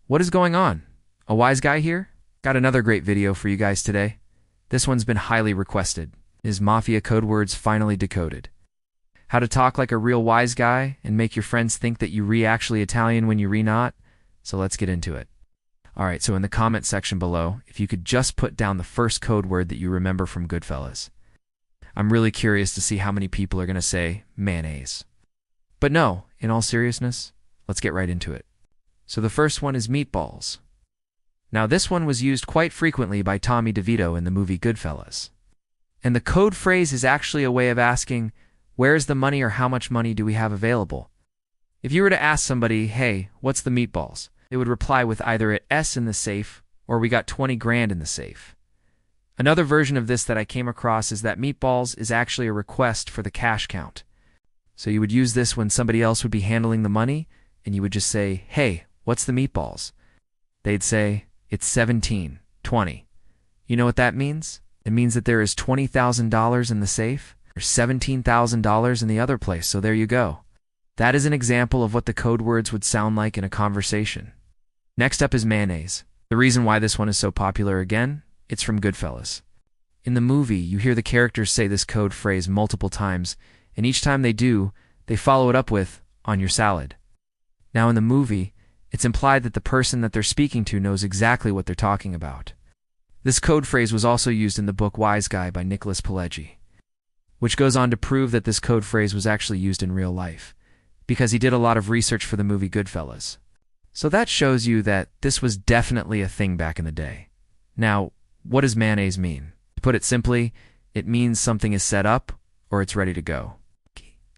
What is going on? A wise guy here? Got another great video for you guys today. This one's been highly requested. Is Mafia code words finally decoded? How to talk like a real wise guy and make your friends think that you re-actually Italian when you re-not? So let's get into it. Alright, so in the comment section below, if you could just put down the first code word that you remember from Goodfellas. I'm really curious to see how many people are going to say mayonnaise. But no, in all seriousness, let's get right into it. So the first one is meatballs. Now this one was used quite frequently by Tommy DeVito in the movie Goodfellas. And the code phrase is actually a way of asking, where's the money or how much money do we have available? If you were to ask somebody, hey, what's the meatballs? They would reply with either an S in the safe or we got 20 grand in the safe. Another version of this that I came across is that meatballs is actually a request for the cash count. So you would use this when somebody else would be handling the money and you would just say, hey, what's the meatballs? They'd say, it's 1720. You know what that means? It means that there is $20,000 in the safe or $17,000 in the other place, so there you go. That is an example of what the code words would sound like in a conversation. Next up is mayonnaise. The reason why this one is so popular again, it's from Goodfellas. In the movie, you hear the characters say this code phrase multiple times, and each time they do, they follow it up with, on your salad. Now in the movie, it's implied that the person that they're speaking to knows exactly what they're talking about. This code phrase was also used in the book Wise Guy by Nicholas Pileggi, which goes on to prove that this code phrase was actually used in real life, because he did a lot of research for the movie Goodfellas. So that shows you that this was definitely a thing back in the day. Now, what does mayonnaise mean? To put it simply, it means something is set up or it's ready to go.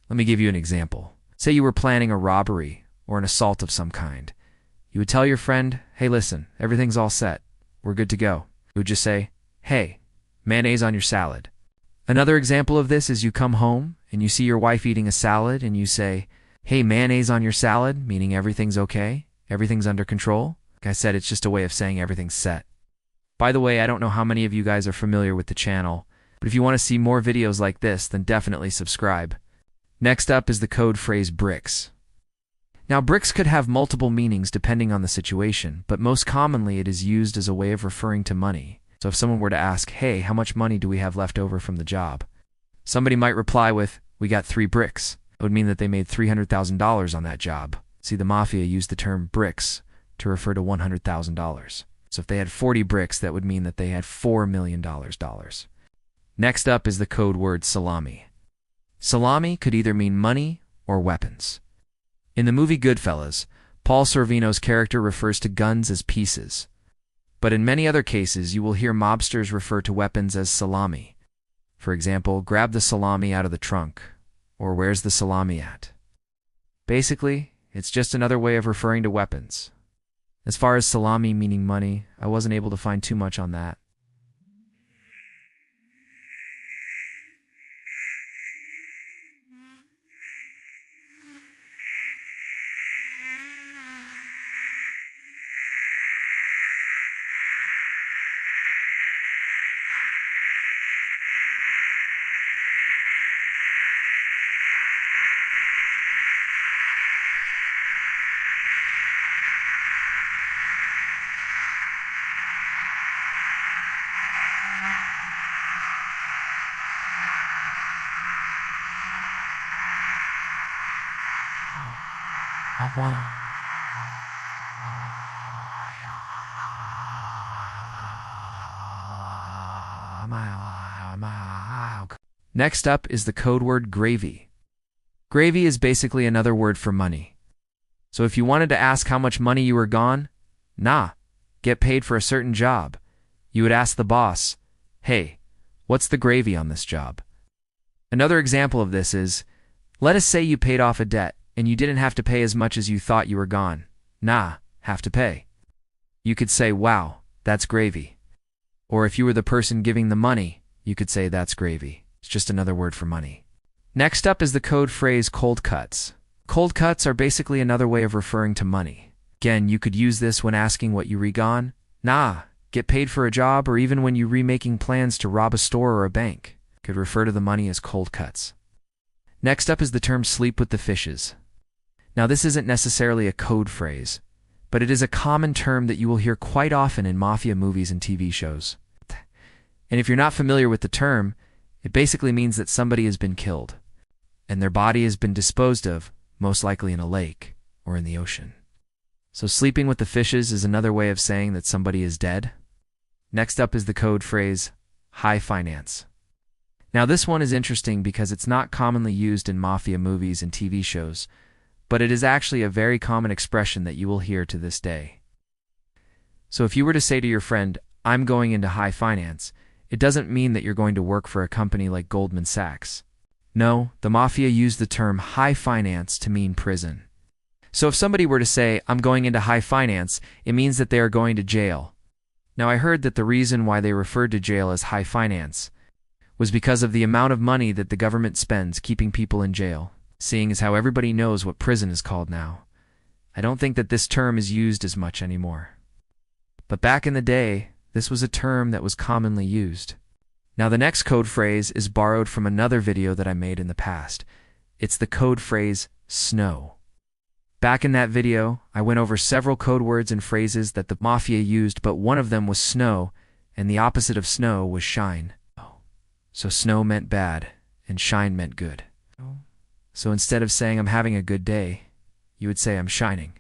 Let me give you an example. Say you were planning a robbery or an assault of some kind. You would tell your friend, hey listen, everything's all set. We're good to go. You would just say, hey, mayonnaise on your salad. Another example of this is you come home and you see your wife eating a salad and you say, hey, mayonnaise on your salad, meaning everything's okay, everything's under control. Like I said, it's just a way of saying everything's set. By the way, I don't know how many of you guys are familiar with the channel, but if you want to see more videos like this, then definitely subscribe. Next up is the code phrase bricks. Now, bricks could have multiple meanings depending on the situation, but most commonly it is used as a way of referring to money. So if someone were to ask, hey, how much money do we have left over from the job? Somebody might reply with, we got 3 bricks. It would mean that they made $300,000 on that job. See, the Mafia used the term bricks to refer to $100,000. So if they had 40 bricks, that would mean that they had $4 million. Next up is the code word salami. Salami could either mean money or weapons. In the movie Goodfellas, Paul Sorvino's character refers to guns as pieces. But in many other cases, you will hear mobsters refer to weapons as salami. For example, grab the salami out of the trunk, or where's the salami at? Basically, it's just another way of referring to weapons. As far as salami meaning money, I wasn't able to find too much on that. Next up is the code word gravy. Gravy is basically another word for money. So if you wanted to ask how much money you were gone, get paid for a certain job, you would ask the boss, hey, what's the gravy on this job? Another example of this is, let us say you paid off a debt and you didn't have to pay as much as you thought you were gone. Have to pay. You could say, wow, that's gravy. Or if you were the person giving the money, you could say that's gravy. It's just another word for money. Next up is the code phrase cold cuts. Cold cuts are basically another way of referring to money. Again, you could use this when asking what you re-gone, get paid for a job, or even when you remaking plans to rob a store or a bank. Could refer to the money as cold cuts. Next up is the term sleep with the fishes. Now this isn't necessarily a code phrase, but it is a common term that you will hear quite often in mafia movies and TV shows. And if you're not familiar with the term, it basically means that somebody has been killed, and their body has been disposed of, most likely in a lake or in the ocean. So sleeping with the fishes is another way of saying that somebody is dead. Next up is the code phrase, high finance. Now this one is interesting because it's not commonly used in mafia movies and TV shows, but it is actually a very common expression that you will hear to this day. So if you were to say to your friend, I'm going into high finance, it doesn't mean that you're going to work for a company like Goldman Sachs. No, the mafia used the term high finance to mean prison. So if somebody were to say, I'm going into high finance, it means that they are going to jail. Now I heard that the reason why they referred to jail as high finance was because of the amount of money that the government spends keeping people in jail, seeing as how everybody knows what prison is called now. I don't think that this term is used as much anymore. But back in the day, this was a term that was commonly used. Now the next code phrase is borrowed from another video that I made in the past. It's the code phrase, snow. Back in that video, I went over several code words and phrases that the mafia used, but one of them was snow, and the opposite of snow was shine. So snow meant bad, and shine meant good. So instead of saying I'm having a good day, you would say I'm shining.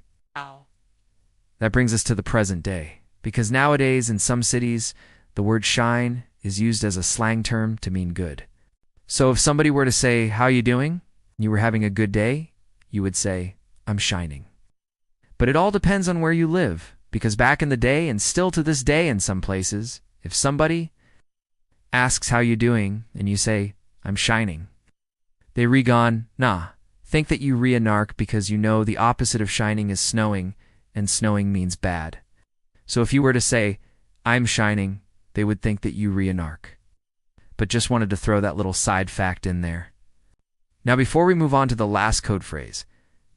That brings us to the present day, because nowadays in some cities, the word shine is used as a slang term to mean good. So if somebody were to say, how you doing? You were having a good day? You would say, I'm shining. But it all depends on where you live, because back in the day, and still to this day in some places, if somebody asks how you doing, and you say, I'm shining, they re-gone, nah, think that you re-anarch because you know the opposite of shining is snowing, and snowing means bad. So if you were to say, I'm shining, they would think that you re-anarch. But just wanted to throw that little side fact in there. Now before we move on to the last code phrase,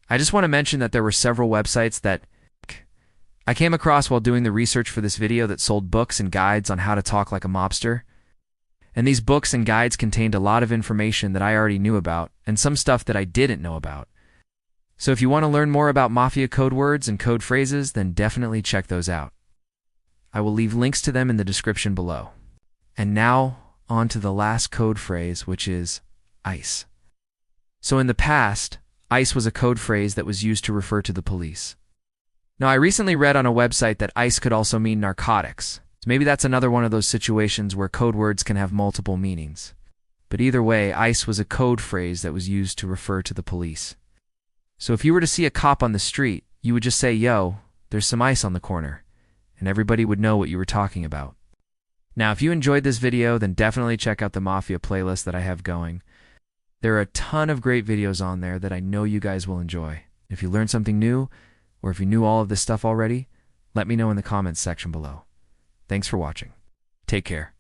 I just want to mention that there were several websites that I came across while doing the research for this video that sold books and guides on how to talk like a mobster. And these books and guides contained a lot of information that I already knew about, and some stuff that I didn't know about. So if you want to learn more about mafia code words and code phrases, then definitely check those out. I will leave links to them in the description below. And now, on to the last code phrase, which is ICE. So in the past, ICE was a code phrase that was used to refer to the police. Now I recently read on a website that ICE could also mean narcotics. So maybe that's another one of those situations where code words can have multiple meanings. But either way, ICE was a code phrase that was used to refer to the police. So if you were to see a cop on the street, you would just say, yo, there's some ice on the corner, and everybody would know what you were talking about. Now, if you enjoyed this video, then definitely check out the Mafia playlist that I have going. There are a ton of great videos on there that I know you guys will enjoy. If you learned something new, or if you knew all of this stuff already, let me know in the comments section below. Thanks for watching. Take care.